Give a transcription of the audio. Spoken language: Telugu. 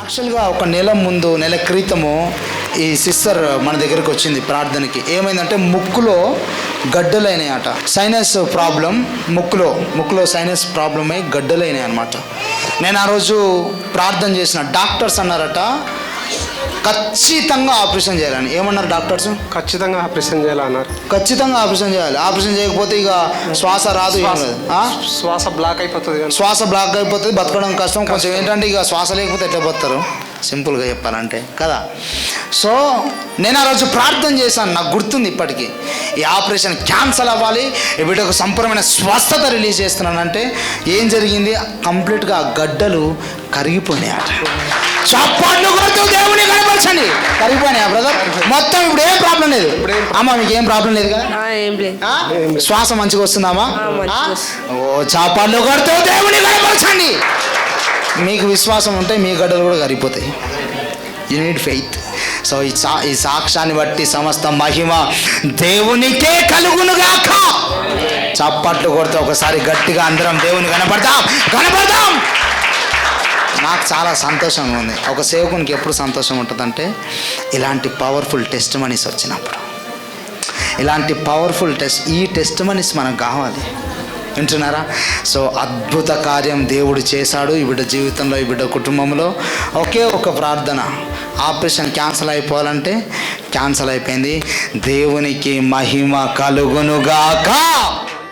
యాక్చువల్గా ఒక నెల క్రితము ఈ సిస్టర్ మన దగ్గరికి వచ్చింది ప్రార్థనకి. ఏమైందంటే ముక్కులో గడ్డలైనాయి అట. సైనస్ ప్రాబ్లం, ముక్కులో సైనస్ ప్రాబ్లం అయ్యి గడ్డలైనాయి అనమాట. నేను ఆ రోజు ప్రార్థన చేసిన. డాక్టర్స్ అన్నారట ఖచ్చితంగా ఆపరేషన్ చేయాలని. ఏమన్నారు డాక్టర్స్? ఖచ్చితంగా ఆపరేషన్ చేయాలన్నారు. ఖచ్చితంగా ఆపరేషన్ చేయాలి. ఆపరేషన్ చేయకపోతే ఇక శ్వాస రాదు, శ్వాస బ్లాక్ అయిపోతుంది, బతకడం కష్టం. కొంచెం ఏంటంటే ఇక శ్వాస లేకపోతే ఎట్లా బతారు, సింపుల్గా చెప్పాలంటే కదా. సో నేను ఆ రోజు ప్రార్థన చేశాను, నాకు గుర్తుంది ఇప్పటికీ. ఈ ఆపరేషన్ క్యాన్సల్ అవ్వాలి, వీటికి సంపూర్ణమైన స్వస్థత రిలీజ్ చేస్తున్నానంటే ఏం జరిగింది? కంప్లీట్గా ఆ గడ్డలు కరిగిపోయినాయి అట. చప్పట్లు కొడుతూ దేవుని కనపరచండి. కరిగిపోయినాయా బ్రదర్? మొత్తం ఇప్పుడు ఏం ప్రాబ్లం లేదు. అమ్మ మీకు ఏం ప్రాబ్లం లేదు కదా? శ్వాస మంచిగా వస్తుందమ్మా? ఓ చప్పట్లు కొడుతూ దేవుని కనపరచండి. మీకు విశ్వాసం ఉంటే మీ గడ్డలు కూడా కరిగిపోతాయి. You need faith. సో ఈ సాక్ష్యాన్ని బట్టి సమస్త మహిమ దేవునికే కలుగునుగాక. చప్పట్లు కొడితే ఒకసారి గట్టిగా అందరం దేవుని కనపడతాం. నాకు చాలా సంతోషంగా ఉంది. ఒక సేవకునికి ఎప్పుడు సంతోషం ఉంటుందంటే ఇలాంటి పవర్ఫుల్ టెస్ట్ మనీస్ వచ్చినప్పుడు. ఇలాంటి పవర్ఫుల్ ఈ టెస్ట్ మనీస్ మనకు కావాలి. వింటున్నారా? సో అద్భుత కార్యం దేవుడు చేశాడు ఈ బిడ్డ జీవితంలో, ఈ బిడ్డ కుటుంబంలో. ఒకే ఒక ప్రార్థన, ఆపరేషన్ క్యాన్సల్ అయిపోవాలంటే క్యాన్సల్ అయిపోయింది. దేవునికి మహిమ కలుగునుగాక.